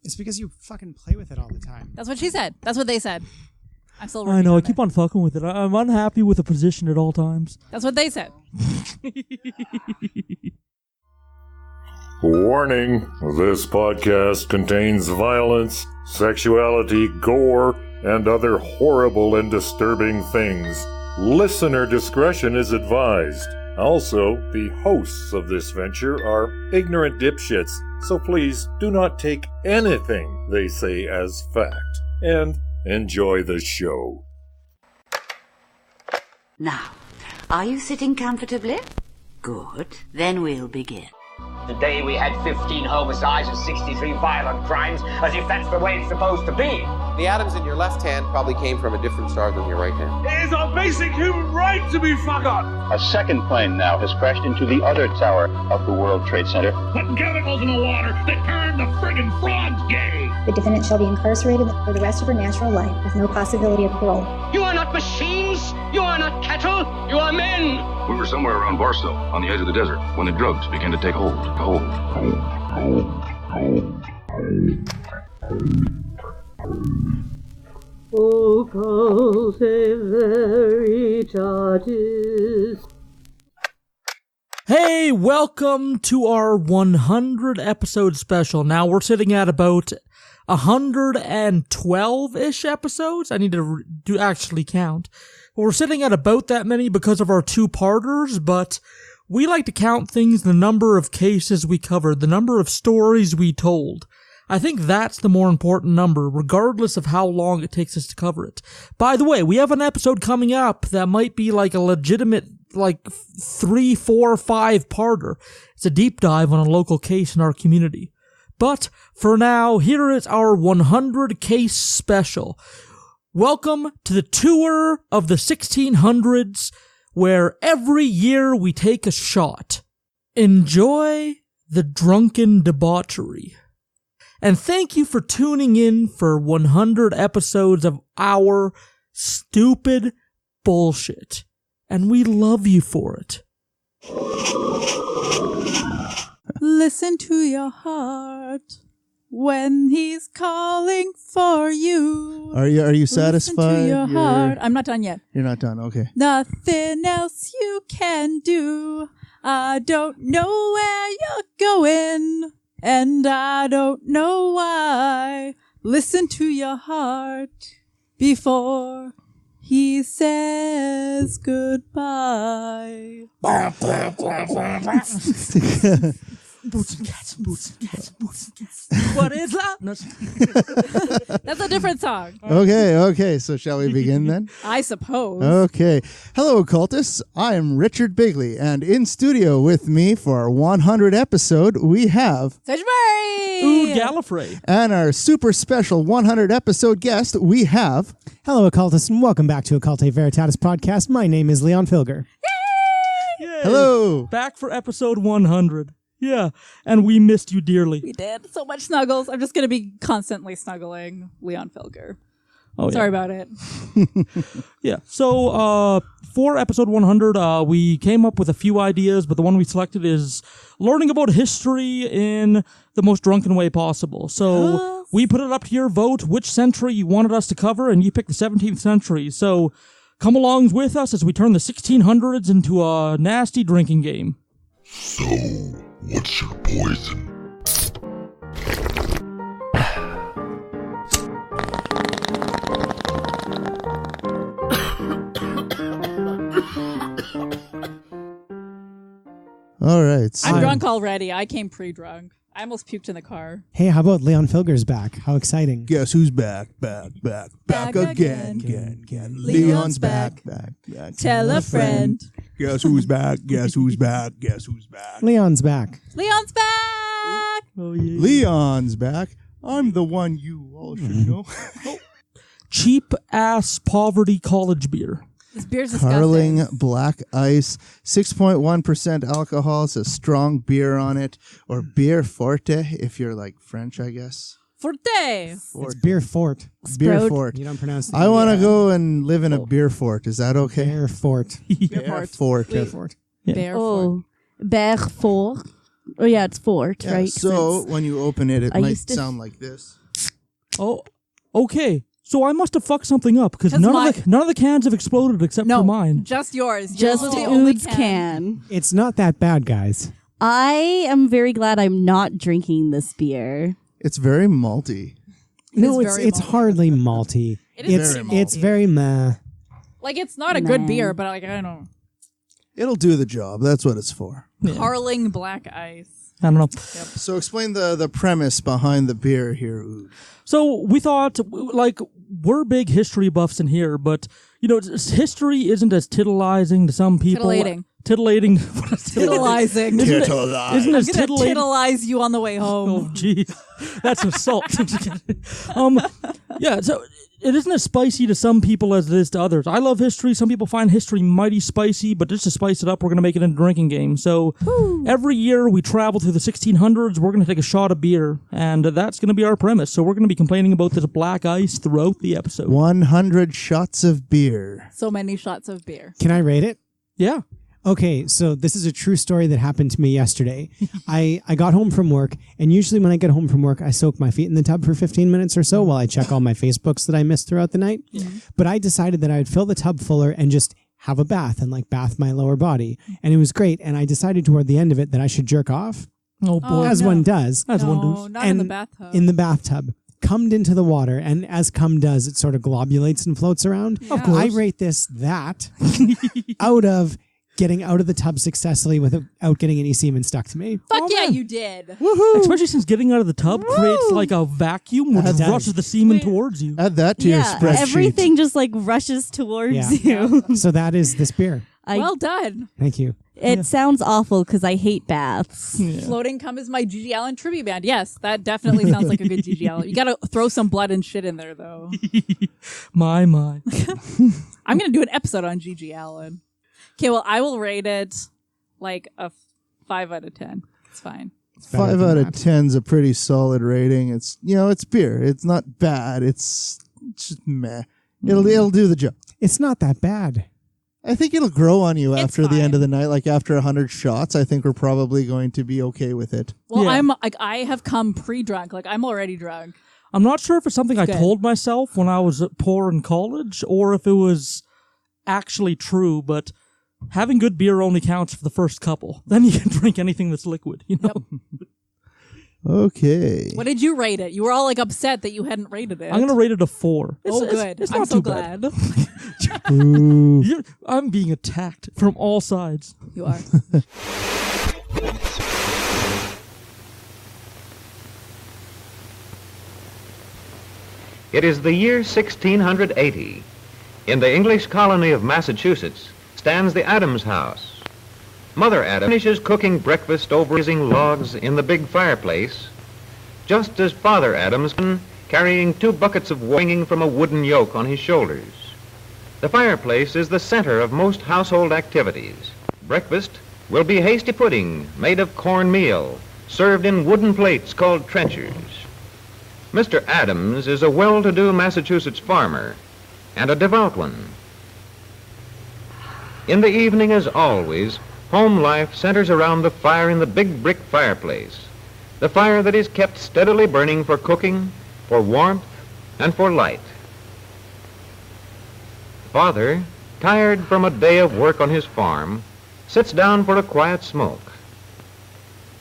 It's because you fucking play with it all the time. That's what she said. That's what they said. I'm still I know, I keep on fucking with it. I'm unhappy with the position at all times. That's what they said. Warning, this podcast contains violence, sexuality, gore, and other horrible and disturbing things. Listener discretion is advised. Also, the hosts of this venture are ignorant dipshits, so please do not take anything they say as fact. And enjoy the show. Now, are you sitting comfortably? Good. Then we'll begin. Today we had 15 homicides and 63 violent crimes, as if that's the way it's supposed to be. The atoms in your left hand probably came from a different star than your right hand. It is our basic human right to be fucked up. A second plane now has crashed into the other tower of the World Trade Center. Putting chemicals in the water that turn the friggin' frogs gay. The defendant shall be incarcerated for the rest of her natural life with no possibility of parole. You are not machines. You are not cattle. You are men. We were somewhere around Barstow, on the edge of the desert, when the drugs began to take hold. Occultae Veritatis. Hey, welcome to our 100 episode special. Now we're sitting at about 112-ish episodes. I need to actually count. We're sitting at about that many because of our two-parters, but we like to count things the number of cases we covered, the number of stories we told. I think that's the more important number, regardless of how long it takes us to cover it. By the way, we have an episode coming up that might be like a legitimate, 3, 4, 5-parter. It's a deep dive on a local case in our community. But for now, here is our 100 case special. Welcome to the tour of the 1600s, where every year we take a shot. Enjoy the drunken debauchery. And thank you for tuning in for 100 episodes of our stupid bullshit. And we love you for it. Listen to your heart when he's calling for you. Are you satisfied? Listen to your heart. I'm not done yet. You're not done, okay. Nothing else you can do. I don't know where you're going, and I don't know why. Listen to your heart before he says goodbye. Boots and cats, boots and cats, boots and cats. What is that? No. That's a different song. Okay. So shall we begin then? I suppose. Okay. Hello, occultists. I am Richard Bigly, and in studio with me for our 100 episode, we have Sedgebury! Ooh, Gallifrey. And our super special 100 episode guest, we have... Hello, occultists, and welcome back to Occultae Veritatis podcast. My name is Leon Filger. Yay! Hello! Back for episode 100. Yeah, and we missed you dearly. We did. So much snuggles. I'm just going to be constantly snuggling Leon Filger. Oh, Sorry about it. Yeah, so for episode 100, we came up with a few ideas, but the one we selected is learning about history in the most drunken way possible. So we put it up to your vote which century you wanted us to cover, and you picked the 17th century. So come along with us as we turn the 1600s into a nasty drinking game. So, what's your poison? All right. So I'm drunk already. I came pre-drunk. I almost puked in the car. Hey, how about Leon Filger's back? How exciting. Guess who's back again. Leon's back. Tell a friend. Guess who's back? Leon's back. Leon's back! Oh, yeah. Leon's back. I'm the one you all should know. Cheap-ass poverty college beer. This beer's disgusting. Carling Black Ice, 6.1% alcohol. It's a strong beer on it. Or Beer Forte, if you're like French, I guess. Forte. It's Beer Fort. Beer Fort. You don't pronounce it. I want to go and live in a beer fort. Is that okay? Beer Fort. Beer Fort. Beer Fort. Yeah. Bear Oh, Bear Fort. Oh, yeah, it's fort, Yeah, right? so when you open it, it I might used to- sound like this. Oh, okay. So I must have fucked something up because 'Cause none of the cans have exploded except for mine. Just yours. Just the only Ood's can. It's not that bad, guys. I am very glad I'm not drinking this beer. It's very malty. No, it's hardly malty. It's very meh. Like, it's not a good beer, but like, I don't know. It'll do the job. That's what it's for. Carling black ice. I don't know. Yep. So explain the premise behind the beer here, Ood. So we thought, like, we're big history buffs in here, but, history isn't as titillizing to some people. Titillating. What is Titillizing. Isn't as I'm gonna titillating? titilize you on the way home. Oh, jeez. That's assault. Yeah, so it isn't as spicy to some people as it is to others. I love history. Some people find history mighty spicy, but just to spice it up, we're going to make it a drinking game. So every year we travel through the 1600s, we're going to take a shot of beer, and that's going to be our premise. So we're going to be complaining about this black ice throughout the episode. 100 shots of beer. So many shots of beer. Can I rate it? Yeah. Okay, so this is a true story that happened to me yesterday. I got home from work, and usually when I get home from work, I soak my feet in the tub for 15 minutes or so while I check all my Facebooks that I missed throughout the night. Yeah. But I decided that I would fill the tub fuller and just have a bath and bath my lower body. And it was great, and I decided toward the end of it that I should jerk off. Oh, boy. As one does. As one does. Not in the bathtub. In the bathtub. Cummed into the water, and as cum does, it sort of globulates and floats around. Yeah. Of course. I rate this out of getting out of the tub successfully without getting any semen stuck to me. Fuck yeah, you did. Woohoo! Especially since getting out of the tub creates like a vacuum which rushes the semen towards you. Add that to your spreadsheet. Everything just rushes towards you. So that is this beer. Well done. Thank you. It sounds awful because I hate baths. Yeah. Floating cum is my Gigi Allen tribute band. Yes, that definitely sounds like a good Gigi Allen. You gotta throw some blood and shit in there, though. My. I'm gonna do an episode on Gigi Allen. Okay, well, I will rate it like a 5 out of 10. It's fine. 5 out of 10 is a pretty solid rating. It's it's beer. It's not bad. It's just meh. It'll do the job. It's not that bad. I think it'll grow on you after the end of the night. Like after 100 shots, I think we're probably going to be okay with it. Well, I have come pre-drunk. Like, I'm already drunk. I'm not sure if it's something I told myself when I was poor in college or if it was actually true, but having good beer only counts for the first couple. Then you can drink anything that's liquid, Yep. Okay. What did you rate it? You were all upset that you hadn't rated it. I'm going to rate it a 4. Good. It's I'm not so too glad. bad. I'm being attacked from all sides. You are. It is the year 1680. In the English colony of Massachusetts stands the Adams house. Mother Adams finishes cooking breakfast over blazing logs in the big fireplace, just as Father Adams carrying 2 buckets of water hanging from a wooden yoke on his shoulders. The fireplace is the center of most household activities. Breakfast will be hasty pudding made of cornmeal, served in wooden plates called trenchers. Mr. Adams is a well-to-do Massachusetts farmer, and a devout one. In the evening, as always, home life centers around the fire in the big brick fireplace, the fire that is kept steadily burning for cooking, for warmth, and for light. Father, tired from a day of work on his farm, sits down for a quiet smoke.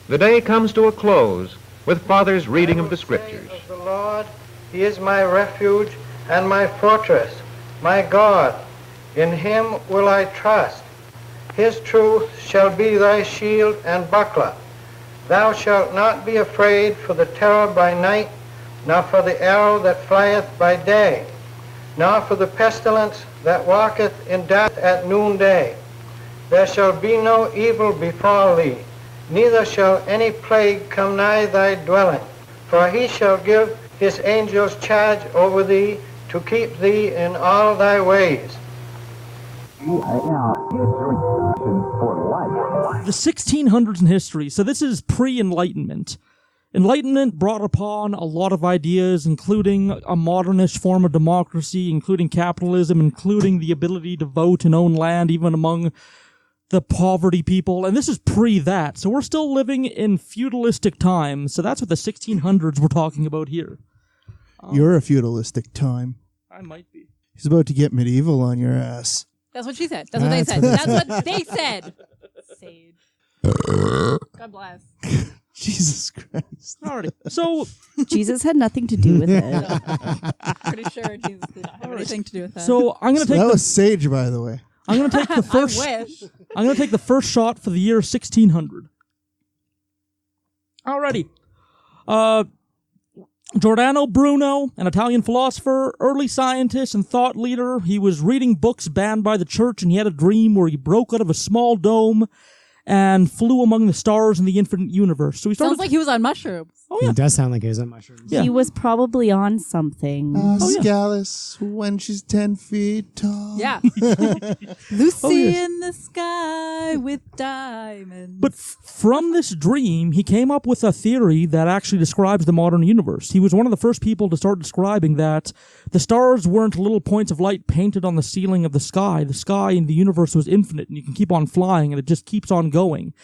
The day comes to a close with Father's reading of the Scriptures. Of the Lord, He is my refuge and my fortress, my God. In Him will I trust. His truth shall be thy shield and buckler. Thou shalt not be afraid for the terror by night, nor for the arrow that flieth by day, nor for the pestilence that walketh in darkness at noonday. There shall be no evil befall thee, neither shall any plague come nigh thy dwelling. For he shall give his angels charge over thee to keep thee in all thy ways. The 1600s in history, so this is pre-Enlightenment. Enlightenment brought upon a lot of ideas, including a modernist form of democracy, including capitalism, including the ability to vote and own land, even among the poverty people, and this is pre that, so we're still living in feudalistic times, so that's what the 1600s we're talking about here. You're a feudalistic time. I might be. He's about to get medieval on your ass. That's what she said. That's what they said. That's what they said. Sage. God bless. Jesus Christ. Alrighty. So Jesus had nothing to do with it. Pretty sure Jesus did not have anything to do with that. So I'm going to take that was sage, by the way. I'm going to take the first. I wish. I'm going to take the first shot for the year 1600. Alrighty. Giordano Bruno, an Italian philosopher, early scientist, and thought leader. He was reading books banned by the church, and he had a dream where he broke out of a small dome and flew among the stars in the infinite universe. So he started. Sounds like he was on mushrooms. Oh yeah, It does sound like he was on mushrooms. Yeah. He was probably on something. Scalus, when she's 10 feet tall. Yeah. Lucy in the sky with diamonds. But from this dream, he came up with a theory that actually describes the modern universe. He was one of the first people to start describing that the stars weren't little points of light painted on the ceiling of the sky. The sky in the universe was infinite, and you can keep on flying, and it just keeps on going.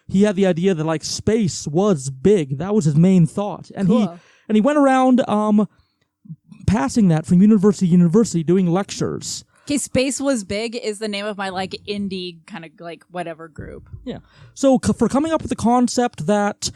He had the idea that like space was big. That was his main thought, and he went around passing that from university to university, doing lectures. Okay, Space Was Big is the name of my like indie kind of like whatever group. Yeah. So for coming up with the concept that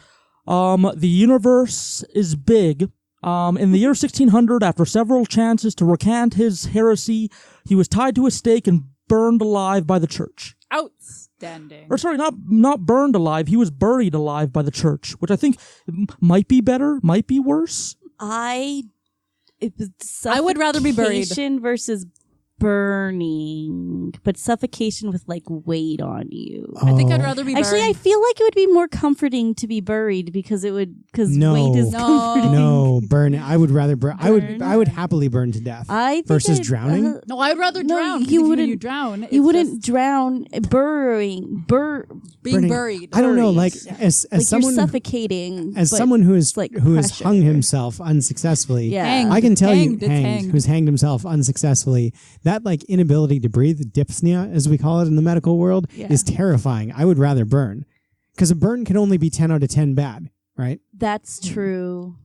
the universe is big, in the year 1600, after several chances to recant his heresy, he was tied to a stake and burned alive by the church. Outstanding. Or sorry, not burned alive. He was buried alive by the church, which I think might be better, might be worse. I would rather be buried. Suffocation versus burning, but suffocation with like weight on you. I think I'd rather be buried. Actually, I feel like it would be more comforting to be buried because weight is comforting. No, burn. I would rather burn. I would happily burn to death versus drowning. No, I would rather drown. You wouldn't. You drown. You wouldn't drown. Being buried. I don't know. Like as like someone you're suffocating. As someone who has hung himself unsuccessfully. Yeah. I can tell Hanged, you, hanged. who's hanged himself unsuccessfully. That like inability to breathe, dyspnea as we call it in the medical world, is terrifying. I would rather burn because a burn can only be 10 out of 10 bad, right? That's true.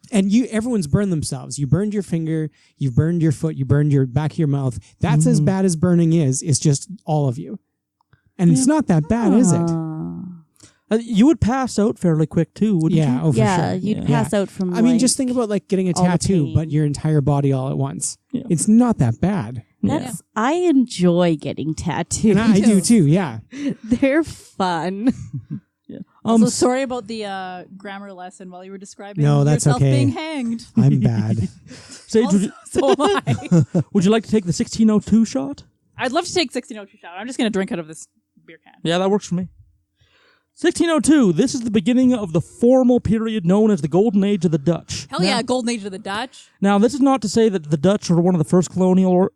And everyone's burned themselves. You burned your finger, you burned your foot, you burned your back of your mouth. That's as bad as burning is. It's just all of you. And it's not that bad, is it? You would pass out fairly quick too, wouldn't you? Oh, for sure. You'd pass out from. I mean, just think about like getting a tattoo, but your entire body all at once. Yeah. It's not that bad. I enjoy getting tattoos. And I do too. Yeah, they're fun. So sorry about the grammar lesson while you were describing that's yourself okay. being hanged. I'm bad. Sage, so am I. Would you like to take the 1602 shot? I'd love to take 1602 shot. I'm just going to drink out of this beer can. Yeah, that works for me. 1602, this is the beginning of the formal period known as the Golden Age of the Dutch. Hell yeah, Golden Age of the Dutch. Now, this is not to say that the Dutch are one of the first colonial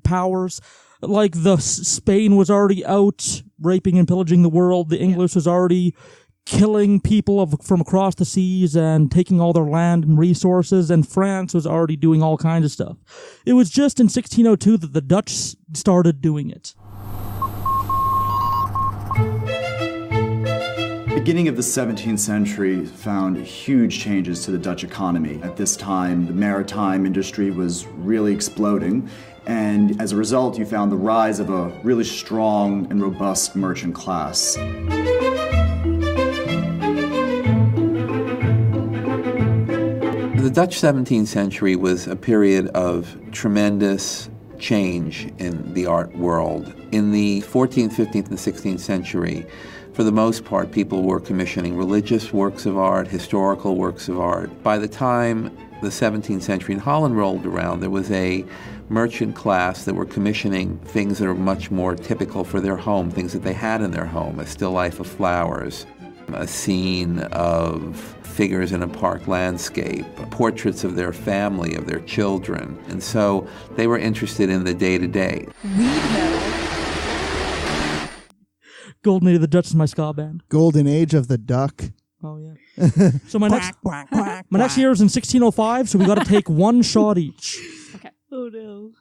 powers. Like Spain was already out raping and pillaging the world. The English was already killing people from across the seas and taking all their land and resources. And France was already doing all kinds of stuff. It was just in 1602 that the Dutch started doing it. The beginning of the 17th century found huge changes to the Dutch economy. At this time, the maritime industry was really exploding, and as a result, you found the rise of a really strong and robust merchant class. The Dutch 17th century was a period of tremendous change in the art world. In the 14th, 15th, and 16th century, for the most part, people were commissioning religious works of art, historical works of art. By the time the 17th century in Holland rolled around, there was a merchant class that were commissioning things that are much more typical for their home, things that they had in their home, a still life of flowers, a scene of figures in a park landscape, portraits of their family, of their children. And so they were interested in the day-to-day. Golden Age of the Dutch is my ska band. Golden Age of the Duck. Oh, yeah. So my next year is in 1605, so we got to take one shot each. Okay. Oh, no.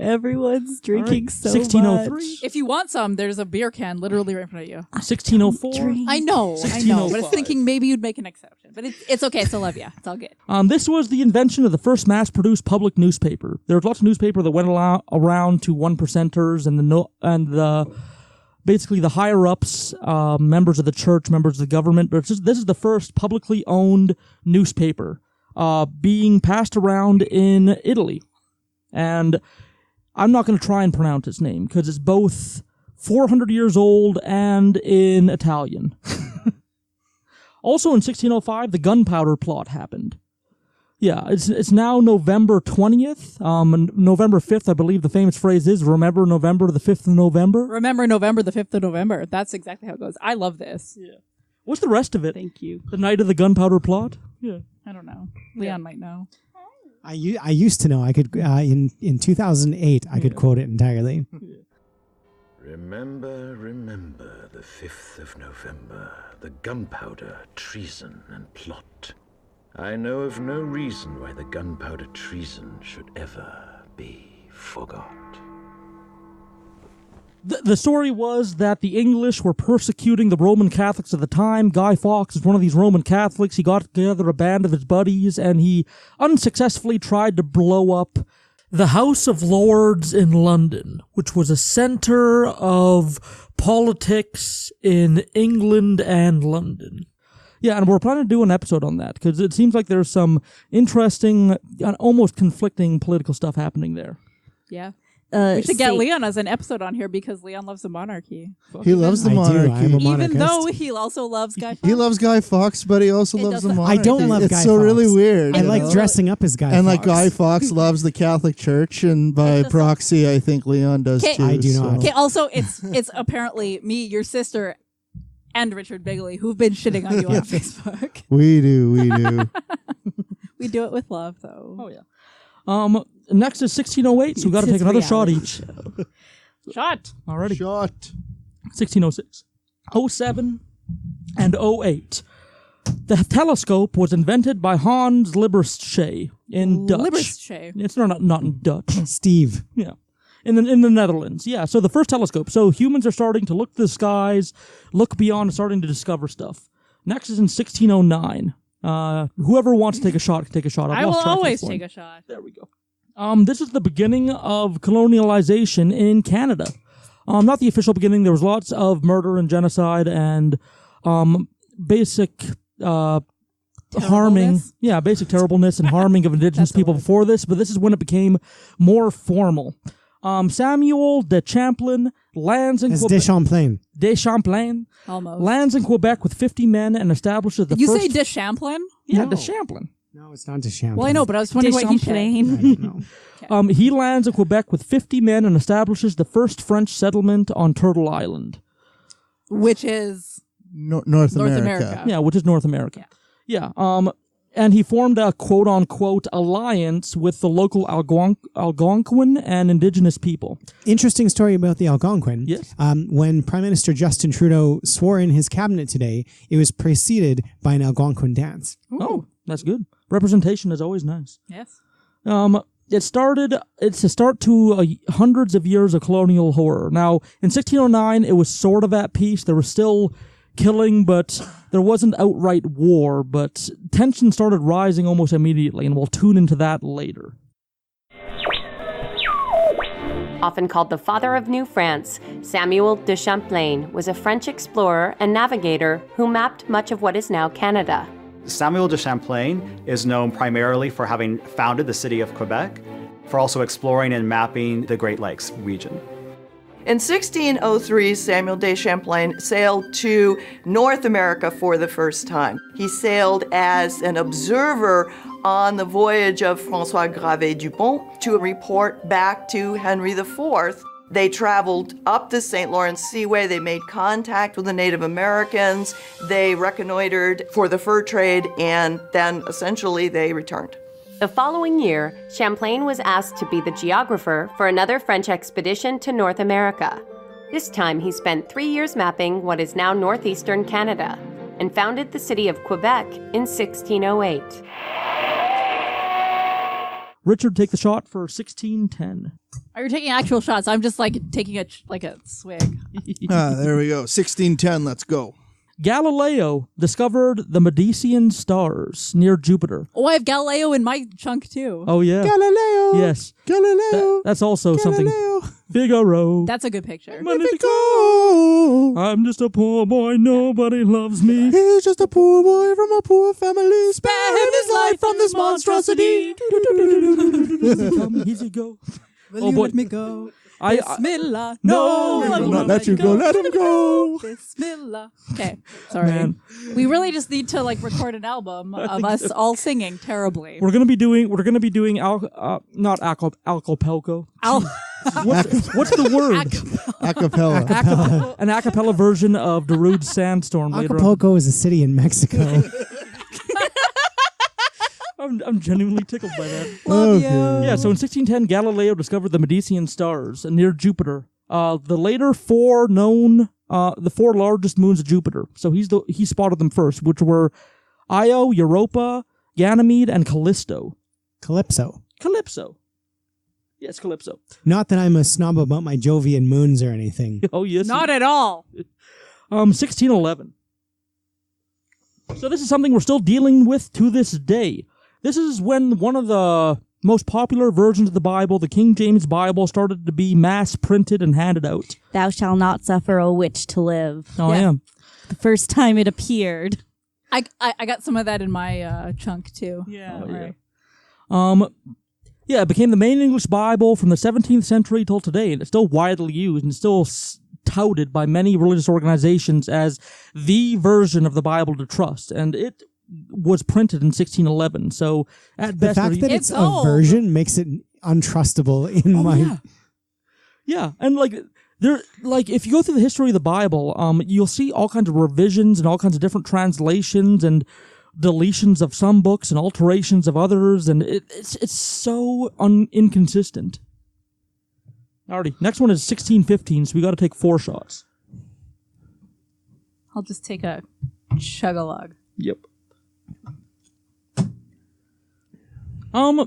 Everyone's drinking so 1603. much. If you want some, there's a beer can literally right in front of you. 1604. I know, but I was 1605. thinking maybe you'd make an exception. But it's okay. I still love you. It's all good. This was the invention of the first mass-produced public newspaper. There was lots of newspaper that went around to one percenters and basically the higher-ups, members of the church, members of the government. But this is the first publicly owned newspaper being passed around in Italy. And I'm not going to try and pronounce its name because it's both 400 years old and in Italian. Also in 1605, the gunpowder plot happened. Yeah, it's now November 20th. November 5th, I believe the famous phrase is, remember November the 5th of November? Remember November the 5th of November. That's exactly how it goes. I love this. Yeah. What's the rest of it? Thank you. The night of the gunpowder plot? Yeah. I don't know. Leon might know. I used to know. I could in 2008. I could quote it entirely. Remember the 5th of November, the gunpowder, treason, and plot. I know of no reason why the gunpowder treason should ever be forgot. The story was that the English were persecuting the Roman Catholics at the time. Guy Fawkes is one of these Roman Catholics. He got together a band of his buddies, and he unsuccessfully tried to blow up the House of Lords in London, which was a center of politics in England and London. Yeah, and we're planning to do an episode on that, because it seems like there's some interesting, almost conflicting political stuff happening there. Yeah. We should get Leon as an episode on here because Leon loves the monarchy. He loves the monarchy. I'm a Even monarchist. though he also loves Guy Fawkes. He loves Guy Fawkes, but he also loves the monarchy. I don't love Guy It's so Fawkes. really weird. I you like know? dressing up as Guy Fawkes. And like Guy Fawkes loves the Catholic Church, and by proxy, I think Leon does too. I do not. Okay, also, it's apparently me, your sister, and Richard Bigly who've been shitting on you on Facebook. We do. We do it with love, though. Oh, yeah. Next is 1608, so we got to take another shot each. Shot. Alrighty. Shot. 1606. 07 and 08. The telescope was invented by Hans Lippershey in Dutch. Lippershey. It's not in Dutch. Steve. Yeah. In the Netherlands. Yeah, so the first telescope. So humans are starting to look to the skies, look beyond, and starting to discover stuff. Next is in 1609. Whoever wants to take a shot can take a shot. I will always take a shot. There we go. This is the beginning of colonialization in Canada. Not the official beginning. There was lots of murder and genocide and basic harming. Yeah, basic terribleness and harming of indigenous people before this, but this is when it became more formal. Samuel de Champlain lands in Quebec. De Champlain. Almost. Lands in Quebec with 50 men and establishes the Did you first... say de Champlain? Yeah, No. de Champlain. No, it's not de Champlain. Well, I know, but I was wondering what he said. I don't know. He lands in Quebec with 50 men and establishes the first French settlement on Turtle Island. Which is... North America. Yeah, which is North America. Yeah. And he formed a quote-unquote alliance with the local Algonquin and indigenous people. Interesting story about the Algonquin. Yes. When Prime Minister Justin Trudeau swore in his cabinet today, it was preceded by an Algonquin dance. Oh, that's good. Representation is always nice. Yes. It's a start to hundreds of years of colonial horror. Now, in 1609, it was sort of at peace. There was still killing, but there wasn't outright war, but tension started rising almost immediately, and we'll tune into that later. Often called the father of New France, Samuel de Champlain was a French explorer and navigator who mapped much of what is now Canada. Samuel de Champlain is known primarily for having founded the city of Quebec, for also exploring and mapping the Great Lakes region. In 1603, Samuel de Champlain sailed to North America for the first time. He sailed as an observer on the voyage of François Gravé Dupont to report back to Henry IV. They traveled up the St. Lawrence Seaway, they made contact with the Native Americans, they reconnoitered for the fur trade, and then essentially they returned. The following year, Champlain was asked to be the geographer for another French expedition to North America. This time he spent 3 years mapping what is now northeastern Canada and founded the city of Quebec in 1608. Richard, take the shot for 1610. Oh, you're taking actual shots. I'm just like taking a swig. There we go. 1610. Let's go. Galileo discovered the Medicean stars near Jupiter. Oh, I have Galileo in my chunk too. Oh, yeah. Galileo. Yes. Galileo. That's also Galileo. something. Figaro. That's a good picture. Magnifico. I'm just a poor boy, nobody loves me. He's just a poor boy from a poor family. Spare him his life from this monstrosity. Easy go. Will you let me go? Bismillah. No, we will not let you go. Let him go. Bismillah. Okay, sorry. Man. We really just need to like record an album of us all singing terribly. We're gonna be doing not acapelco. What's the word? Acapella. An acapella version of Darude's Sandstorm later on. Acapulco is a city in Mexico. I'm genuinely tickled by that. Love you. Yeah, so in 1610, Galileo discovered the Medicean stars near Jupiter. The later four known, the four largest moons of Jupiter. So he spotted them first, which were Io, Europa, Ganymede, and Callisto. Calypso. Yes, Calypso. Not that I'm a snob about my Jovian moons or anything. Oh, yes. Not at all. 1611. So this is something we're still dealing with to this day. This is when one of the most popular versions of the Bible, the King James Bible, started to be mass printed and handed out. Thou shalt not suffer a witch to live. Oh, yeah. The first time it appeared. I got some of that in my chunk too. Yeah. Yeah, it became the main English Bible from the 17th century till today, and it's still widely used and still touted by many religious organizations as the version of the Bible to trust. And it was printed in 1611, so at The best... fact that it's a old. version makes it untrustable in my... Yeah, and if you go through the history of the Bible, you'll see all kinds of revisions and all kinds of different translations and deletions of some books and alterations of others, and it's so inconsistent. Alrighty, next one is 1615, so we got to take 4 shots. I'll just take a chug-a-lug. Yep.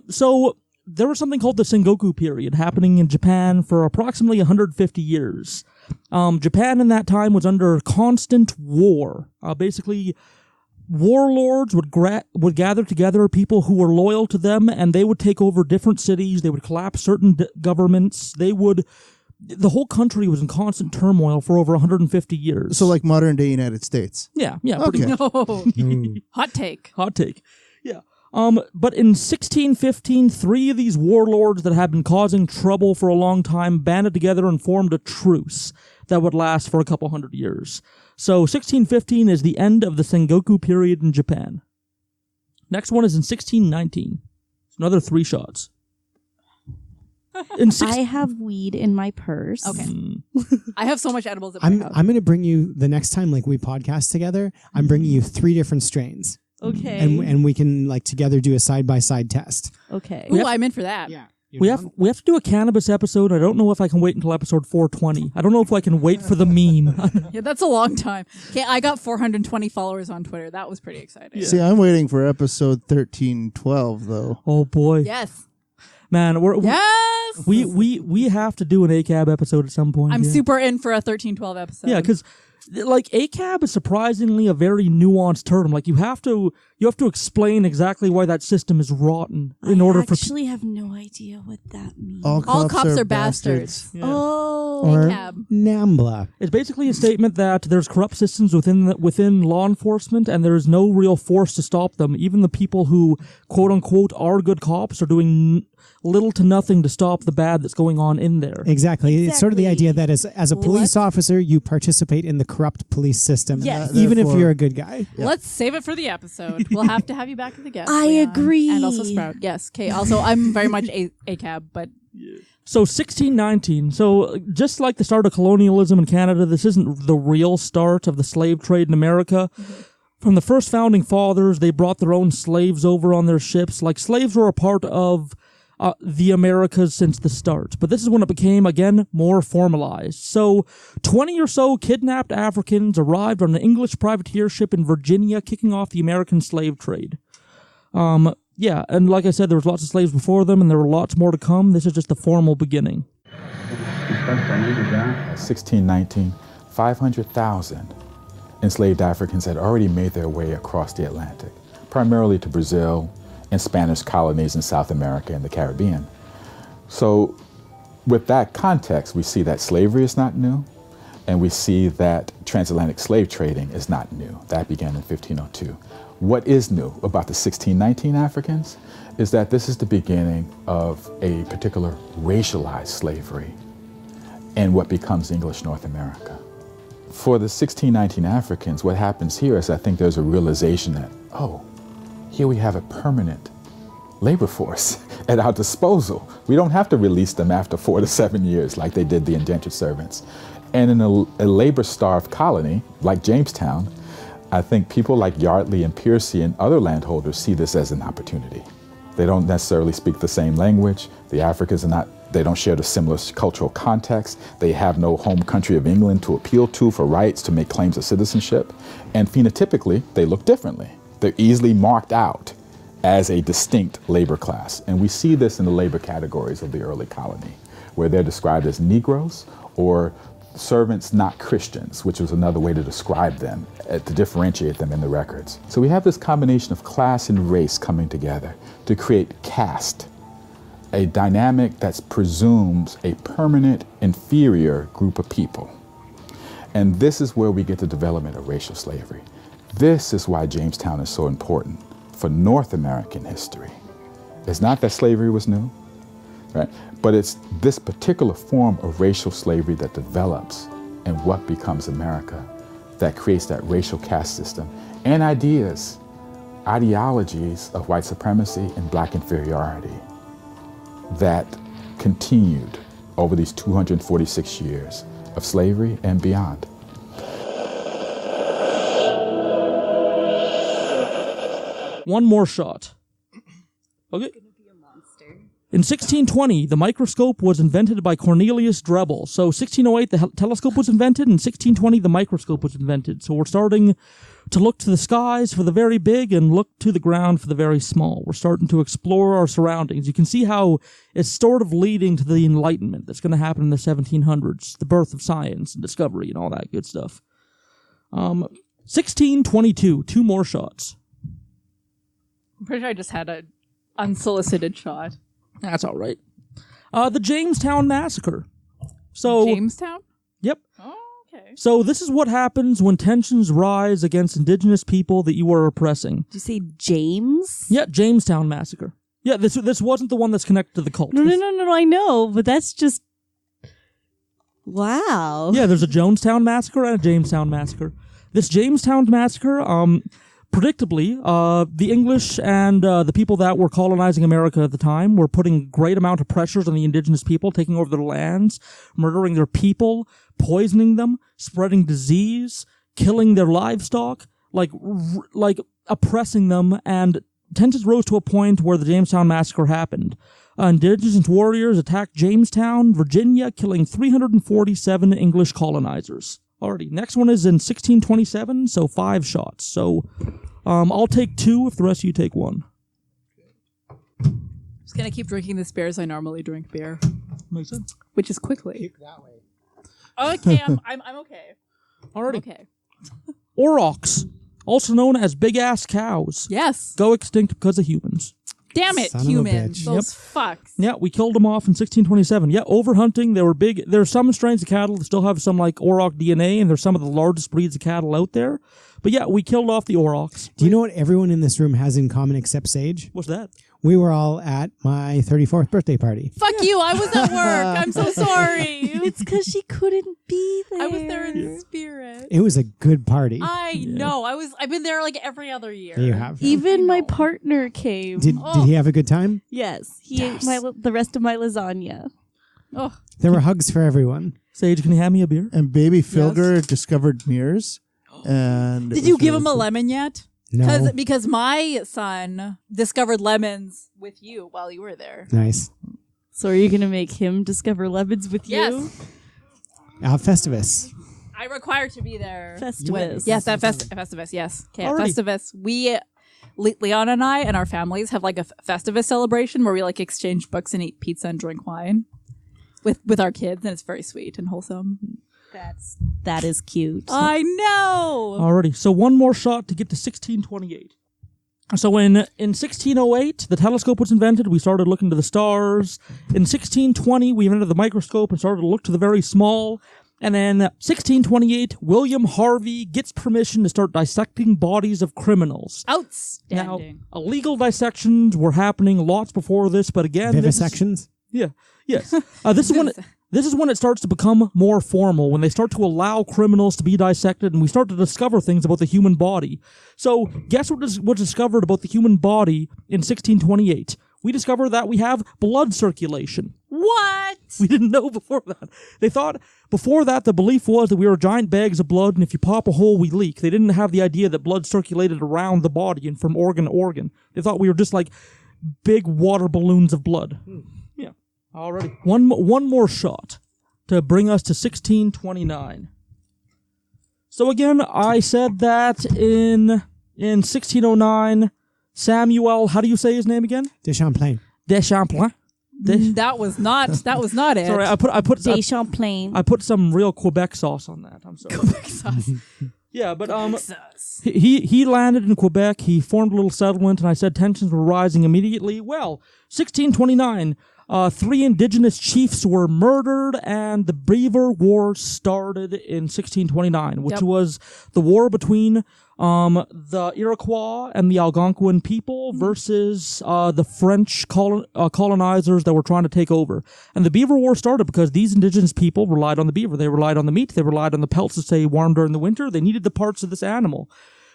So there was something called the Sengoku period happening in Japan for approximately 150 years. Japan in that time was under constant war. Basically, warlords would gather together people who were loyal to them, and they would take over different cities. They would collapse certain governments. The whole country was in constant turmoil for over 150 years. So like modern day United States. Yeah. Okay. No. Hot take. Yeah. But in 1615, 3 of these warlords that had been causing trouble for a long time banded together and formed a truce that would last for a couple hundred years. So 1615 is the end of the Sengoku period in Japan. Next one is in 1619. It's another 3 shots. I have weed in my purse. Okay. I have so much edibles at my house. I'm going to bring you, the next time like we podcast together, I'm bringing you 3 different strains. Okay. And we can like together do a side-by-side test. Okay. Ooh, I'm in for that. Yeah. We have to do a cannabis episode. I don't know if I can wait until episode 420. I don't know if I can wait for the meme. Yeah, that's a long time. Okay, I got 420 followers on Twitter. That was pretty exciting. See, I'm waiting for episode 1312 though. Oh boy. Yes. Man, Yes. we have to do an ACAB episode at some point. I'm super in for a 1312 episode. Yeah, because like ACAB is surprisingly a very nuanced term. Like you have to explain exactly why that system is rotten in order for. I actually have no idea what that means. All cops are bastards. Yeah. Oh, Or ACAB. NAMBLA. It's basically a statement that there's corrupt systems within law enforcement, and there's no real force to stop them. Even the people who quote unquote are good cops are doing little to nothing to stop the bad that's going on in there. Exactly. It's sort of the idea that as a police officer, you participate in the corrupt police system. Yes. Even if you're a good guy. Yeah. Let's save it for the episode. We'll have to have you back as a guest. I Leon. agree. And also Sprout. Yes. Okay. Also, I'm very much ACAB, but... So 1619. So just like the start of colonialism in Canada, this isn't the real start of the slave trade in America. Mm-hmm. From the first founding fathers, they brought their own slaves over on their ships. Like slaves were a part of the Americas since the start. But this is when it became, again, more formalized. So 20 or so kidnapped Africans arrived on an English privateer ship in Virginia, kicking off the American slave trade. Yeah, and like I said, there was lots of slaves before them, and there were lots more to come. This is just the formal beginning. 1619, 500,000 enslaved Africans had already made their way across the Atlantic, primarily to Brazil and Spanish colonies in South America and the Caribbean. So with that context, we see that slavery is not new, and we see that transatlantic slave trading is not new. That began in 1502. What is new about the 1619 Africans is that this is the beginning of a particular racialized slavery in what becomes English North America. For the 1619 Africans, what happens here is I think there's a realization that, oh, here we have a permanent labor force at our disposal. We don't have to release them after 4 to 7 years like they did the indentured servants. And in a labor-starved colony like Jamestown, I think people like Yardley and Piercy and other landholders see this as an opportunity. They don't necessarily speak the same language. The Africans are not, they don't share the similar cultural context. They have no home country of England to appeal to for rights, to make claims of citizenship. And phenotypically, they look differently. They're easily marked out as a distinct labor class. And we see this in the labor categories of the early colony, where they're described as Negroes or servants not Christians, which was another way to describe them, to differentiate them in the records. So we have this combination of class and race coming together to create caste, a dynamic that presumes a permanent inferior group of people. And this is where we get the development of racial slavery. This is why Jamestown is so important for North American history. It's not that slavery was new, right? But it's this particular form of racial slavery that develops and what becomes America that creates that racial caste system and ideas, ideologies of white supremacy and black inferiority that continued over these 246 years of slavery and beyond. One more shot. Okay. In 1620, the microscope was invented by Cornelius Drebbel. So 1608, the telescope was invented, and 1620, the microscope was invented. So we're starting to look to the skies for the very big and look to the ground for the very small. We're starting to explore our surroundings. You can see how it's sort of leading to the Enlightenment that's going to happen in the 1700s, the birth of science and discovery and all that good stuff. 1622, 2 more shots. I'm pretty sure I just had an unsolicited shot. That's all right. The Jamestown Massacre. So Jamestown? Yep. Oh, okay. So this is what happens when tensions rise against indigenous people that you are oppressing. Did you say James? Yeah, Jamestown Massacre. Yeah, this wasn't the one that's connected to the cult. No, I know, but that's just... Wow. Yeah, there's a Jonestown Massacre and a Jamestown Massacre. This Jamestown Massacre, predictably, the English and the people that were colonizing America at the time were putting a great amount of pressures on the indigenous people, taking over their lands, murdering their people, poisoning them, spreading disease, killing their livestock, like oppressing them, and tensions rose to a point where the Jamestown Massacre happened. Indigenous warriors attacked Jamestown, Virginia, killing 347 English colonizers. Alrighty, next one is in 1627, so 5 shots. So I'll take 2 if the rest of you take 1. I'm just going to keep drinking this beer as I normally drink beer. Makes sense. Which is quickly. That way. Okay, I'm okay. Alrighty. Okay. Aurochs, also known as big-ass cows. Yes. Go extinct because of humans. Damn it, Son of a humans. bitch. Those fucks. Yeah, we killed them off in 1627. Yeah, overhunting, they were big. There's some strains of cattle that still have some like auroch DNA, and they're some of the largest breeds of cattle out there. But yeah, we killed off the aurochs. Do you know what everyone in this room has in common except Sage? What's that? We were all at my 34th birthday party. Fuck you, I was at work. I'm so sorry. It's because she couldn't be there. I was there in spirit. It was a good party. I know. I've been there like every other year. You have. Even my partner came. Did he have a good time? Yes. He ate the rest of my lasagna. Oh. There were hugs for everyone. Sage, can you hand me a beer? And baby Filger discovered mirrors. And Did you give him a lemon yet? No. Because my son discovered lemons with you while you were there. Nice. So are you going to make him discover lemons with you? Yes. Festivus. I require to be there. Festivus. Yes, at Festivus, yes. Okay, at Alrighty. Festivus, Leon and I and our families have like a Festivus celebration where we like exchange books and eat pizza and drink wine with our kids, and it's very sweet and wholesome. That is cute. I know. Alrighty, so one more shot to get to 1628. So in 1608, the telescope was invented. We started looking to the stars. In 1620, we invented the microscope and started to look to the very small. And then 1628, William Harvey gets permission to start dissecting bodies of criminals. Outstanding. Now, illegal dissections were happening lots before this, but again... Vivisections? Yes. This is when it starts to become more formal, when they start to allow criminals to be dissected, and we start to discover things about the human body. So, guess what was discovered about the human body in 1628? We discovered that we have blood circulation. What? We didn't know before that. They thought, before that, the belief was that we were giant bags of blood, and if you pop a hole, we leak. They didn't have the idea that blood circulated around the body and from organ to organ. They thought we were just like big water balloons of blood. Yeah. Alrighty. One more shot to bring us to 1629. So again, I said that in 1609, Samuel, how do you say his name again? De Champlain. That was not it. Sorry, I put De Champlain. I put some real Quebec sauce on that. I'm sorry. Quebec sauce. Yeah, but he landed in Quebec. He formed a little settlement, and I said tensions were rising immediately. Well, 1629, 3 indigenous chiefs were murdered, and the Beaver War started in 1629, which was the war between the Iroquois and the Algonquin people versus the French colonizers that were trying to take over. And the Beaver War started because these indigenous people relied on the beaver. They relied on the meat. They relied on the pelts to stay warm during the winter. They needed the parts of this animal.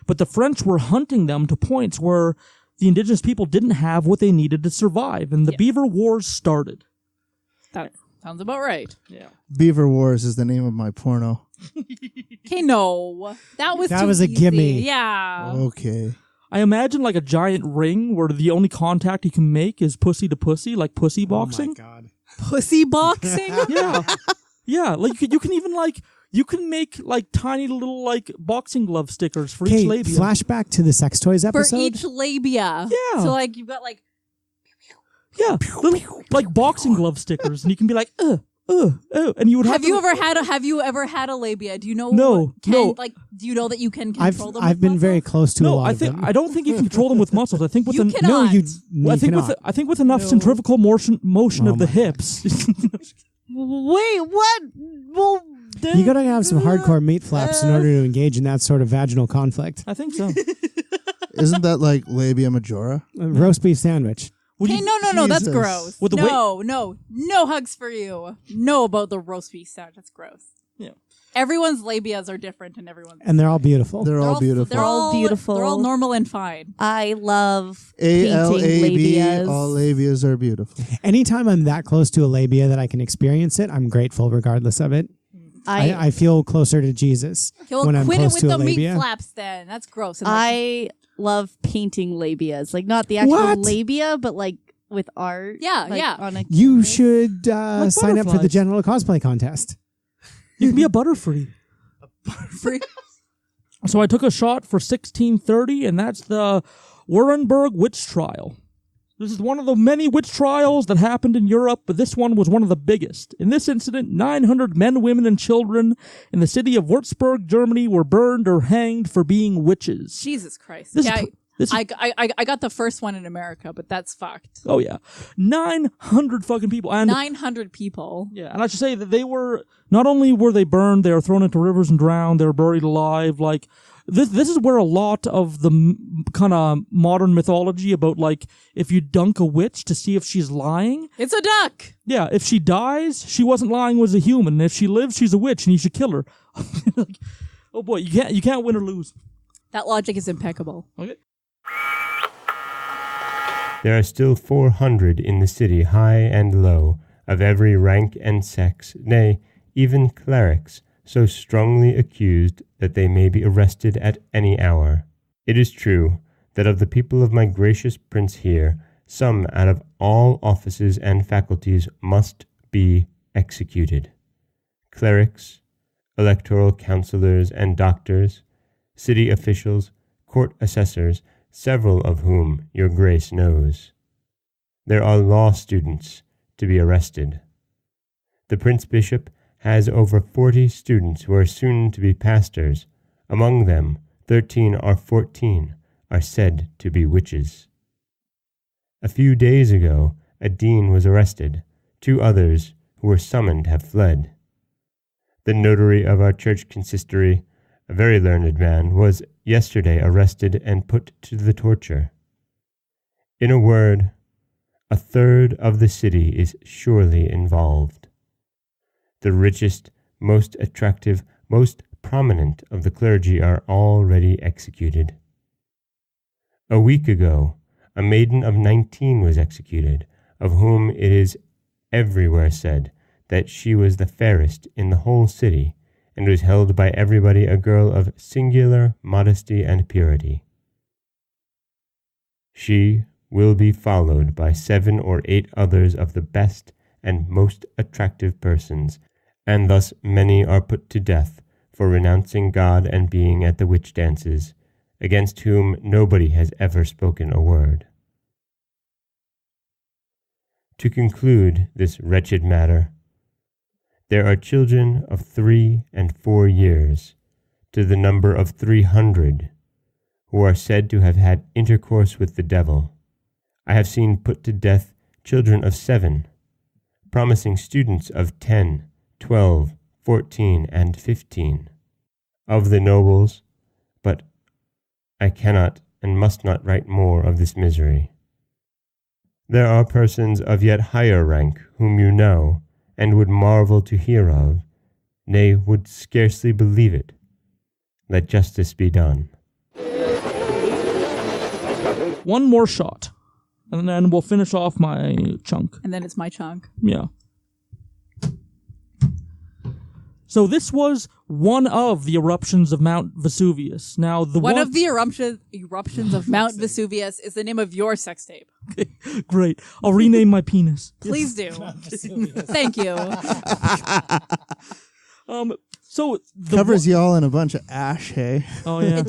But the French were hunting them to points where the indigenous people didn't have what they needed to survive. And the Beaver Wars started. That sounds about right. Yeah. Beaver Wars is the name of my porno. Okay, no. That was a easy. gimme. Yeah. Okay. I imagine like a giant ring where the only contact you can make is pussy to pussy, like pussy boxing. Oh my God. Pussy boxing? Yeah. Yeah, like you can even like you can make like tiny little like boxing glove stickers for each labia. Flashback to the sex toys episode. For each labia. Yeah. So like you've got like little like boxing glove stickers, and you can be like and you would have you ever had a labia? Do you know? No. Like, do you know that you can control them? I've been very close to a lot of them. I don't think you can control them with muscles. I think with you cannot. I think with enough centrifugal motion of the hips. Wait, what? Well, you gotta have some hardcore meat flaps in order to engage in that sort of vaginal conflict. I think so. Isn't that like labia majora? Roast beef sandwich. Okay, no, that's Jesus. gross. No hugs for you. No about the roast beef sandwich. That's gross. Yeah. Everyone's labias are different, and And they're all beautiful. They're all beautiful. They're all beautiful. They're all normal and fine. I love ALAB, painting labias. all labias are beautiful. Anytime I'm that close to a labia that I can experience it, I'm grateful regardless of it. I feel closer to Jesus when I'm quit close it to with a the labia. meat flaps then. That's gross. And I love painting labias. Like not the actual labia, but like with art. Yeah, like yeah. On a You should sign up for the butterflies. genital cosplay contest. You can be a Butterfree. Free. So I took a shot for 1630, and that's the Nuremberg witch trial. This is one of the many witch trials that happened in Europe, but this one was one of the biggest. In this incident, 900 men, women, and children in the city of Würzburg, Germany, were burned or hanged for being witches. Jesus Christ. This Yeah, is- I got the first one in America, but that's fucked. Oh yeah, 900 fucking people, and 900 people. yeah, and I should say that they were not only were they burned, they were thrown into rivers and drowned. They were buried alive. Like this is where a lot of the kind of modern mythology about like if you dunk a witch to see if she's lying. It's a duck. Yeah, if she dies, she wasn't lying, was a human. And if she lives, she's a witch, and you should kill her. Like, oh boy, you can't win or lose. That logic is impeccable. Okay. There are still 400 in the city, high and low, of every rank and sex, nay, even clerics, so strongly accused that they may be arrested at any hour. It is true that of the people of my gracious prince here, some out of all offices and faculties must be executed. Clerics, electoral councillors and doctors, city officials, court assessors, several of whom your grace knows. There are law students to be arrested. The Prince Bishop has over 40 students who are soon to be pastors. Among them, 13 or 14 are said to be witches. A few days ago, a dean was arrested. 2 others who were summoned have fled. The notary of our church consistory, a very learned man, was yesterday arrested and put to the torture. In a word, a third of the city is surely involved. The richest, most attractive, most prominent of the clergy are already executed. A week ago, a maiden of 19 was executed, of whom it is everywhere said that she was the fairest in the whole city, and was held by everybody a girl of singular modesty and purity. She will be followed by 7 or 8 others of the best and most attractive persons, and thus many are put to death for renouncing God and being at the witch dances, against whom nobody has ever spoken a word. To conclude this wretched matter, there are children of 3 and 4 years, to the number of 300, who are said to have had intercourse with the devil. I have seen put to death children of 7, promising students of 10, 12, 14, and 15. Of the nobles, but I cannot and must not write more of this misery. There are persons of yet higher rank whom you know, and would marvel to hear of, nay, would scarcely believe it. Let justice be done. One more shot, and then we'll finish off my chunk. And then it's my chunk. Yeah. So this was one of the eruptions of Mount Vesuvius. Now, One of the eruptions of Mount Vesuvius is the name of your sex tape. Okay, great. I'll rename my penis. Please do. Thank you. So covers y'all in a bunch of ash, hey? Oh yeah,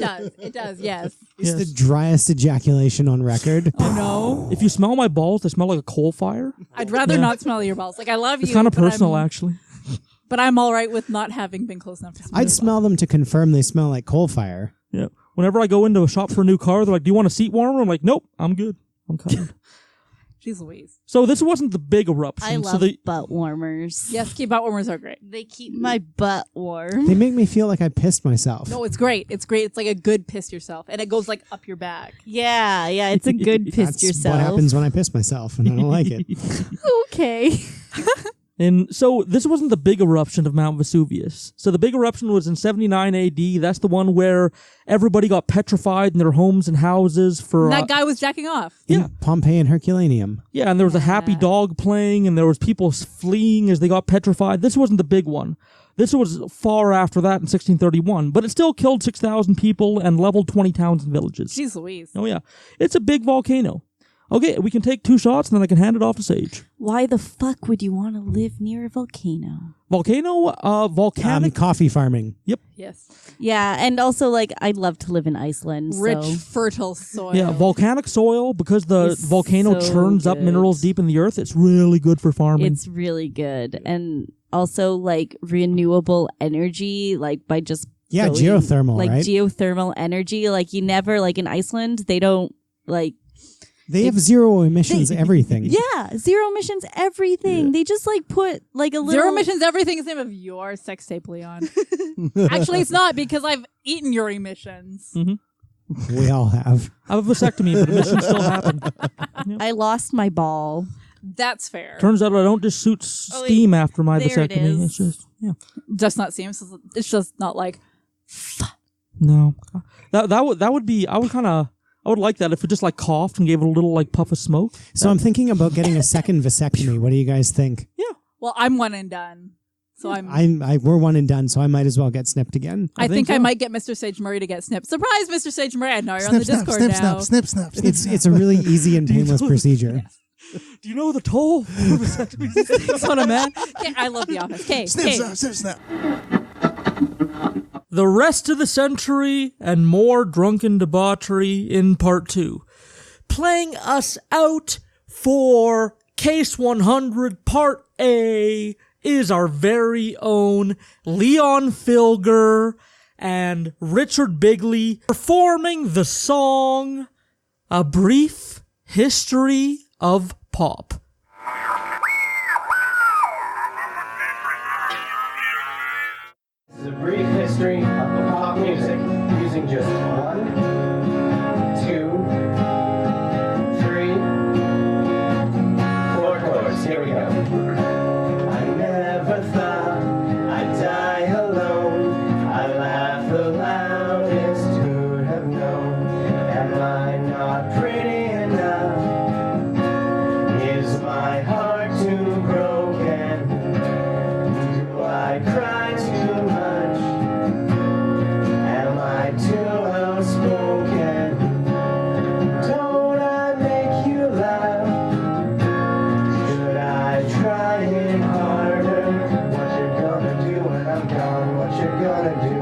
It does. Yes. It's the driest ejaculation on record. Oh no! If you smell my balls, they smell like a coal fire. I'd rather not smell your balls. Like I love you. It's kind of personal, actually. But I'm all right with not having been close enough to smell. I'd smell them to confirm they smell like coal fire. Yeah. Whenever I go into a shop for a new car, they're like, "Do you want a seat warmer?" I'm like, "Nope, I'm good. I'm covered." Jeez Louise. So this wasn't the big eruption. I love butt warmers. Yes, butt warmers are great. They keep my butt warm. They make me feel like I pissed myself. No, it's great. It's great. It's like a good piss yourself, and it goes like up your back. Yeah, it's a good piss That's yourself. what happens when I piss myself, and I don't like it. Okay. And so this wasn't the big eruption of Mount Vesuvius. So the big eruption was in 79 AD. That's the one where everybody got petrified in their homes and houses for... And that guy was jacking off. In Pompeii and Herculaneum. Yeah, and there was a happy dog playing, and there was people fleeing as they got petrified. This wasn't the big one. This was far after that in 1631, but it still killed 6,000 people and leveled 20 towns and villages. Jeez Louise. Oh yeah. It's a big volcano. Okay, we can take 2 shots, and then I can hand it off to Sage. Why the fuck would you want to live near a volcano? Volcanic... coffee farming. Yep. Yes. Yeah, and also, like, I'd love to live in Iceland. Rich, so. fertile soil. Yeah, volcanic soil, because the It's volcano so churns up good. minerals deep in the earth. It's really good for farming. It's really good. And also, like, renewable energy, like, by just Yeah, going- geothermal, like, right? geothermal energy. Like, you never, like, in Iceland, they don't, like... They have zero emissions, everything. Yeah, zero emissions, everything. They just like put like a little Zero emissions, everything is the name of your sex tape, Leon. Actually, it's not because I've eaten your emissions. Mm-hmm. We all have. I have a vasectomy, but emissions still happen. I lost my ball. That's fair. Turns out I don't just shoot steam after my there it vasectomy. is. It's just, Just not seem. It's just not like. no. That would be, I would like that if it just like coughed and gave it a little like puff of smoke. So I'm thinking about getting a second vasectomy. What do you guys think? Yeah. Well, I'm one and done. So we're one and done, so I might as well get snipped again. I think I might get Mr. Sage Murray to get snipped. Surprise, Mr. Sage Murray! I know you're on the Discord now. Snip. It's a really easy and painless procedure. Do you know the toll? That's what I meant. Okay, I love The Office. Okay, Snip. the rest of the century and more drunken debauchery in part 2. Playing us out for Case 100 Part A is our very own Leon Filger and Richard Bigly performing the song A Brief History of Pop. This is a brief history of pop music using just 1, 2, 3, 4 chords. Here we go. I never thought I'd die alone. I laugh the loudest who'd have known. Am I not pretty enough? Is my heart too broken? Do I cry too much? Am I too outspoken? Don't I make you laugh? Should I try it harder? What you gonna do when I'm gone? What you gonna do?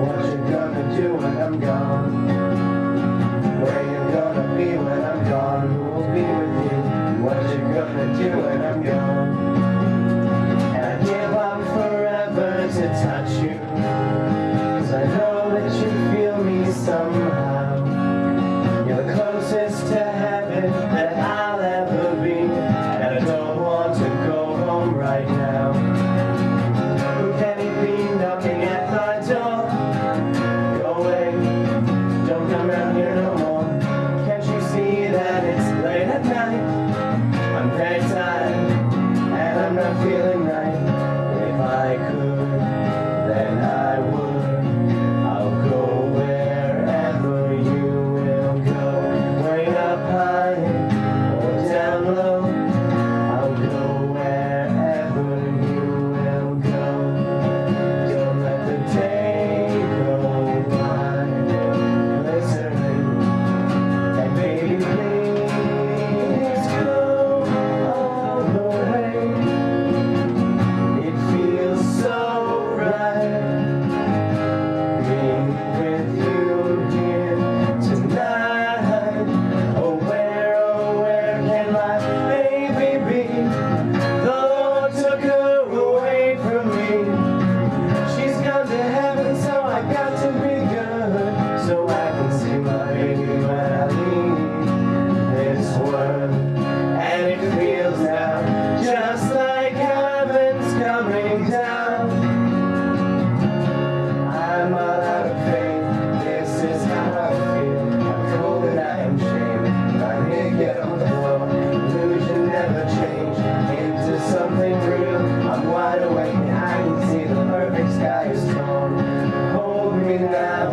What you gonna do when I'm gone? Where you gonna be when I'm gone? Who will be with you? What you gonna do when I'm gone? And I give up forever to touch you, 'cause I know that you feel me somehow. You're the closest to heaven that I'll ever be, and I don't want to go home right now. Who can it be knocking at my door? Go away, don't come around here no more. Can't you see that it's late at night? I'm very tired, and I'm not feeling right. If I could, then I would. I'll go wherever you will go. Way up high or down low. I'll go wherever you will go. Don't let the day go by glistening. And baby, please go all the way. It feels so right being with you here tonight. Oh, where can my baby be? The Lord took her away from me. She's gone to heaven, so I got to be good, so I can see my baby when I leave this world. And it feels now just like heaven's coming down. I'm all out of faith, this is how I feel. I'm cold and I am shamed, I'm naked on the floor. Illusion never changed into something real. I'm wide awake and I can see the perfect sky is torn. Hold me now,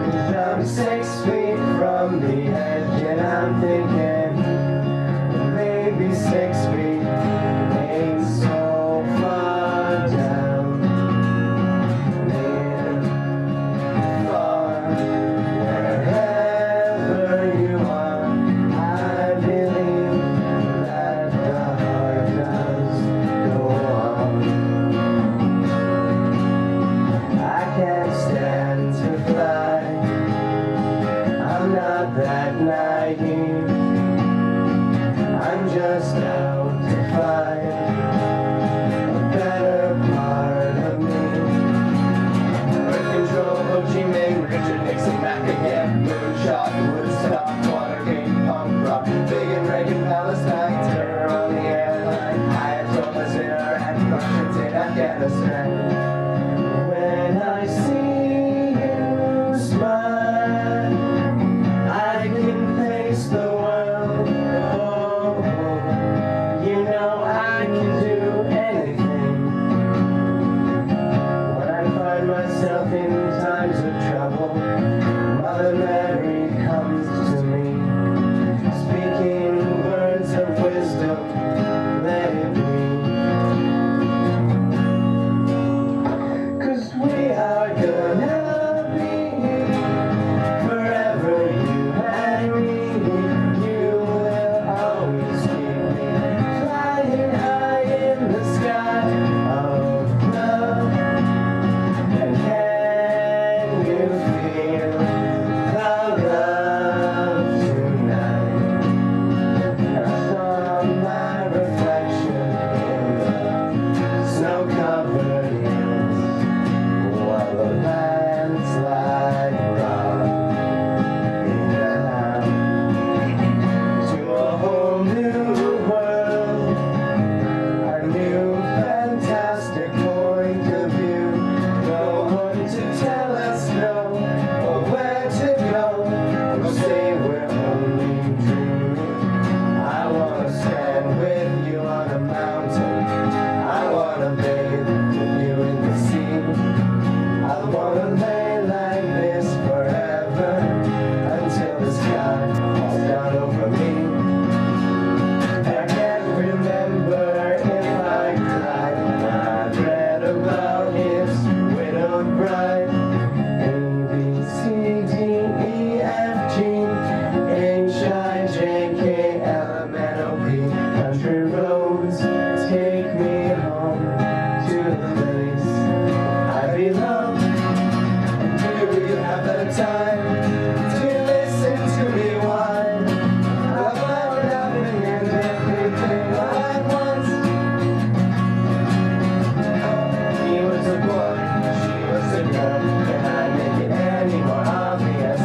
'cause I'm 6 feet from the edge, and I'm thinking maybe 6 feet ain't so far down. Near, far, wherever you are, I believe that the heart does go on. I can't stand to fly, I'm not that naive. I'm just out to find a better part of me. Birth control, Ho Chi Minh, Richard Nixon back again. Moonshot, Woodstock, Watergate, punk rock, big and Reagan, Palestine, terror on the airline, Ayatollahs in Iraq, Russians in Afghanistan. When I see you smile, I can face the world. Oh, you know I can do anything. When I find myself in times of trouble, Mother Mary comes to me, speaking words of wisdom, let it be. country roads take me home to the place I belong. And do you have the time to listen to me whine about loving and everything at once? He was a boy, she was a girl. Can I make it any more obvious?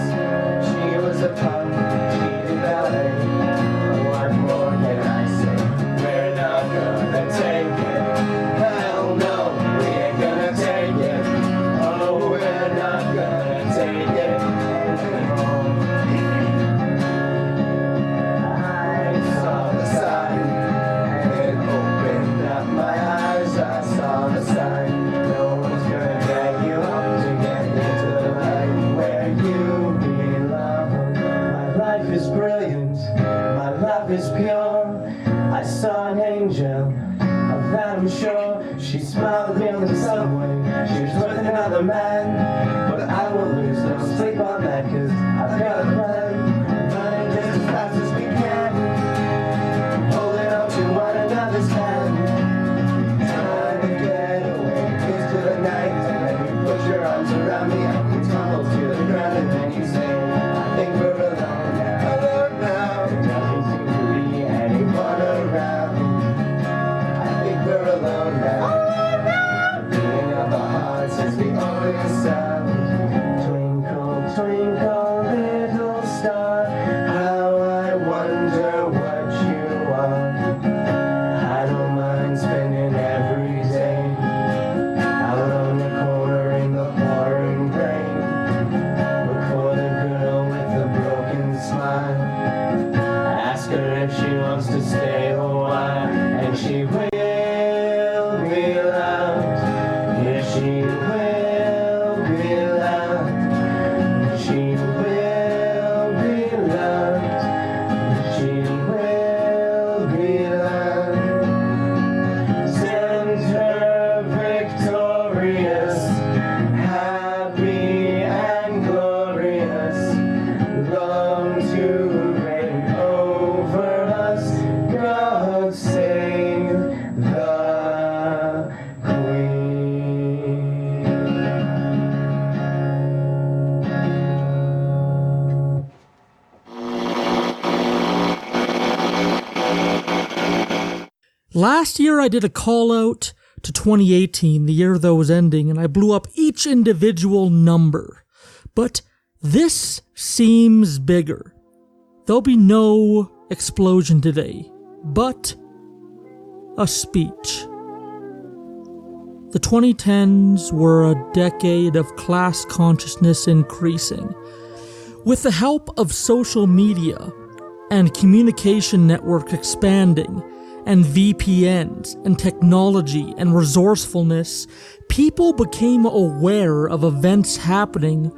She was a punk, she did ballet. What more can I say? We're not gonna take it. Hell no, we ain't gonna take it. Oh, we're not gonna take it anymore. I saw the sign, and it opened up my eyes. I saw the sign. No one's gonna drag you up to get into the light where you belong. My life is brilliant, my love is pure. I saw an angel, of that I'm sure. She smiled at me on the subway, she was with another man. But I won't lose no sleep on that, cause I've got a plan. Running just as fast as we can, holding on to one another's hand. Trying to get away into the night, and then you put your arms around me and we tumble to the ground, and then you say, I think we're alone now. Alone now. There doesn't seem to be anyone around. I think we're alone now. The beating of our hearts is the only sound. Twinkle, twinkle, little star, how I wonder what you are. I don't mind spending every day out on the corner in the pouring rain. Look for the girl with the broken smile. Ask her if she wants to stay a while, and she will be loved. Yes, she will be loved. She will be loved. She will be loved. Send her victorious, happy and glorious, long to reign over us. God save the Queen. Last year I did a call out to 2018, the year that was ending, and I blew up each individual number. But this seems bigger. There'll be no explosion today, but a speech. The 2010s were a decade of class consciousness increasing. With the help of social media and communication network expanding, and VPNs and technology and resourcefulness, people became aware of events happening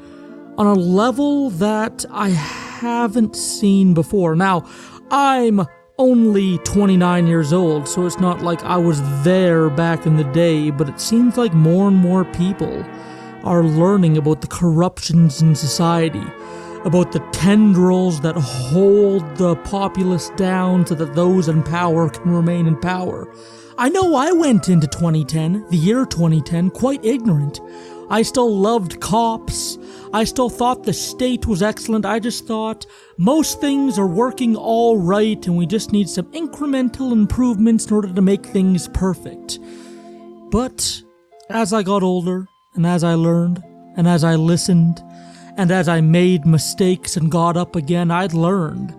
on a level that I haven't seen before. Now, I'm only 29 years old, so it's not like I was there back in the day, but it seems like more and more people are learning about the corruptions in society, about the tendrils that hold the populace down so that those in power can remain in power. I know I went into 2010, the year 2010, quite ignorant. I still loved cops. I still thought the state was excellent. I just thought most things are working all right and we just need some incremental improvements in order to make things perfect. But as I got older, and as I learned, and as I listened, and as I made mistakes and got up again, I'd learned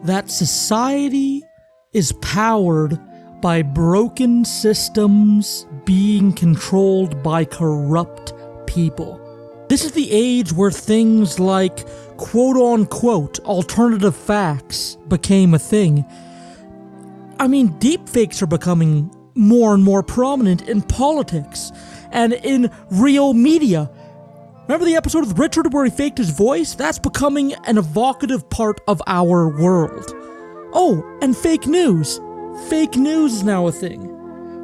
that society is powered by broken systems being controlled by corrupt people. This is the age where things like quote-unquote alternative facts became a thing. I mean, deepfakes are becoming more and more prominent in politics and in real media. Remember the episode with Richard where he faked his voice? That's becoming an evocative part of our world. Oh, and fake news. Fake news is now a thing,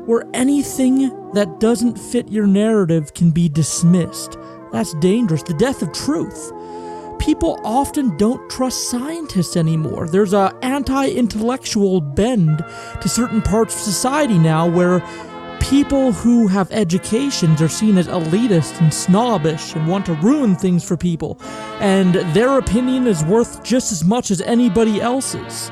where anything that doesn't fit your narrative can be dismissed. That's dangerous. The death of truth. people often don't trust scientists anymore. There's a anti-intellectual bend to certain parts of society now where people who have educations are seen as elitist and snobbish and want to ruin things for people, and their opinion is worth just as much as anybody else's.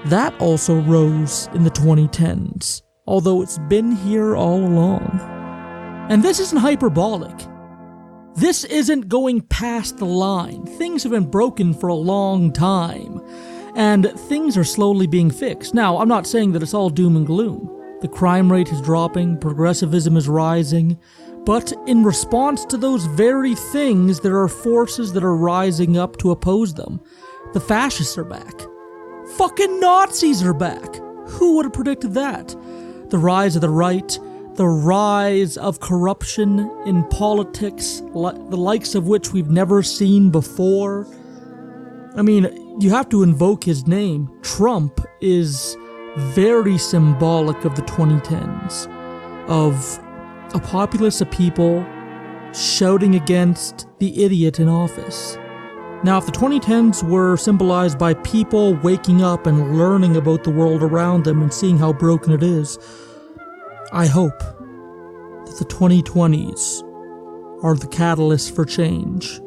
That also rose in the 2010s, although it's been here all along. And this isn't hyperbolic. This isn't going past the line. Things have been broken for a long time, and things are slowly being fixed. Now, I'm not saying that it's all doom and gloom. The crime rate is dropping, progressivism is rising, but in response to those very things, there are forces that are rising up to oppose them. The fascists are back. Fucking Nazis are back! Who would have predicted that? The rise of the right, the rise of corruption in politics, the likes of which we've never seen before. I mean, you have to invoke his name. Trump is very symbolic of the 2010s, of a populace of people shouting against the idiot in office. Now, if the 2010s were symbolized by people waking up and learning about the world around them and seeing how broken it is, I hope that the 2020s are the catalyst for change.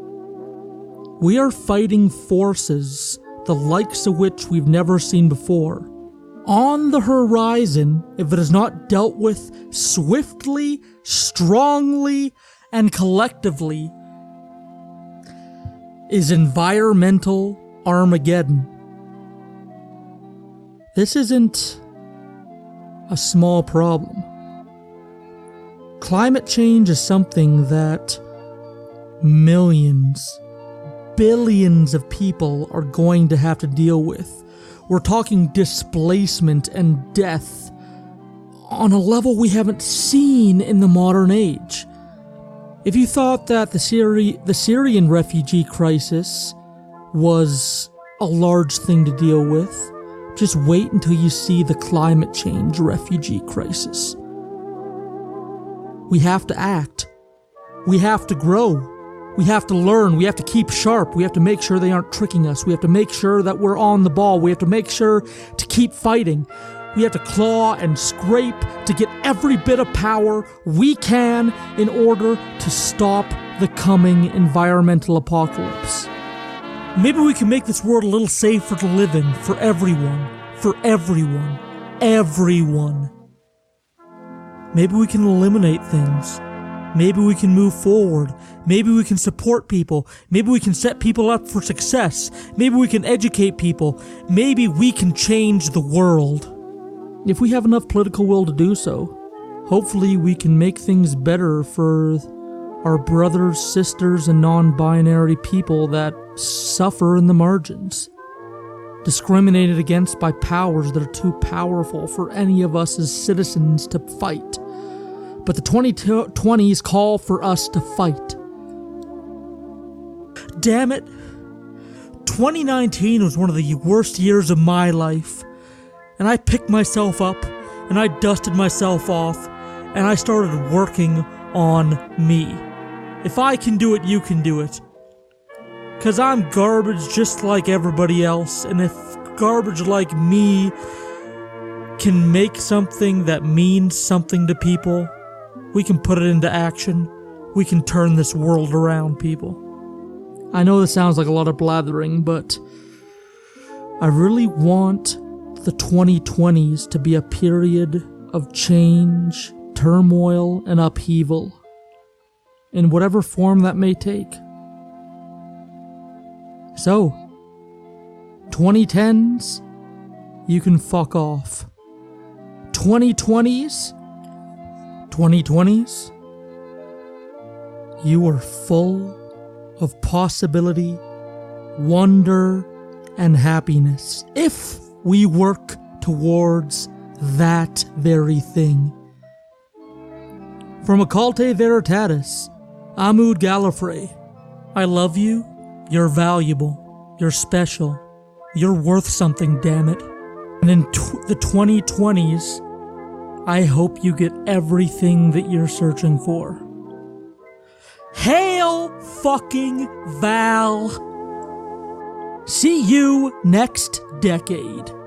We are fighting forces the likes of which we've never seen before. On the horizon, if it is not dealt with swiftly, strongly, and collectively, is environmental Armageddon. This isn't a small problem. Climate change is something that millions, billions of people are going to have to deal with. We're talking displacement and death on a level we haven't seen in the modern age. If you thought that the Syrian refugee crisis was a large thing to deal with, just wait until you see the climate change refugee crisis. We have to act. We have to grow. We have to learn. We have to keep sharp. We have to make sure they aren't tricking us. We have to make sure that we're on the ball. We have to make sure to keep fighting. We have to claw and scrape to get every bit of power we can in order to stop the coming environmental apocalypse. Maybe we can make this world a little safer to live in for everyone. For everyone. Everyone. Maybe we can eliminate things. Maybe we can move forward. Maybe we can support people. Maybe we can set people up for success. Maybe we can educate people. Maybe we can change the world. If we have enough political will to do so, hopefully we can make things better for our brothers, sisters, and non-binary people that suffer in the margins, discriminated against by powers that are too powerful for any of us as citizens to fight. But the 2020s call for us to fight. Damn it. 2019 was one of the worst years of my life. And I picked myself up, and I dusted myself off, and I started working on me. If I can do it, you can do it. 'Cause I'm garbage just like everybody else, and if garbage like me can make something that means something to people, we can put it into action. We can turn this world around, people. I know this sounds like a lot of blathering, but I really want the 2020s to be a period of change, turmoil, and upheaval, in whatever form that may take. So, 2010s, you can fuck off. 2020s, you are full of possibility, wonder, and happiness, if we work towards that very thing. From Occultae Veritatis, I'm Ood Gallifrey. I love you. You're valuable. You're special. You're worth something, damn it. And in the 2020s, I hope you get everything that you're searching for. Hail fucking Val. See you next decade.